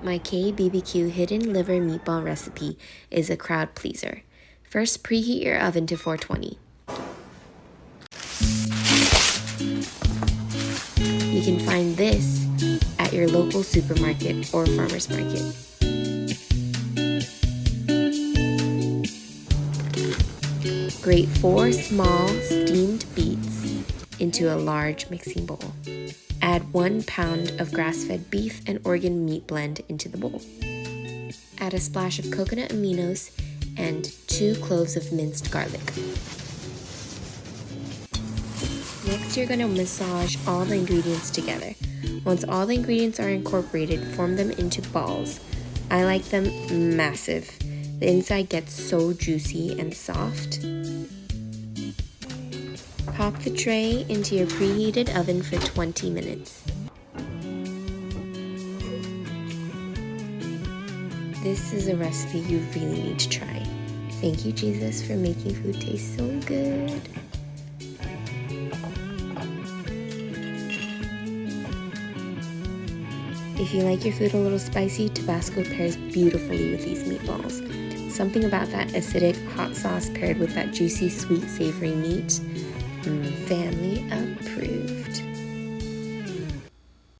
My KBBQ hidden liver meatball recipe is a crowd pleaser. First, preheat your oven to 420. You can find this at your local supermarket or farmer's market. Grate 4 small steamed beets into a large mixing bowl. Add 1 pound of grass-fed beef and organ meat blend into the bowl. Add a splash of coconut aminos and 2 cloves of minced garlic. Next, you're going to massage all the ingredients together. Once all the ingredients are incorporated, form them into balls. I like them massive. The inside gets so juicy and soft. Pop the tray into your preheated oven for 20 minutes. This is a recipe you really need to try. Thank you, Jesus, for making food taste so good. If you like your food a little spicy, Tabasco pairs beautifully with these meatballs. Something about that acidic hot sauce paired with that juicy, sweet, savory meat. Family approved.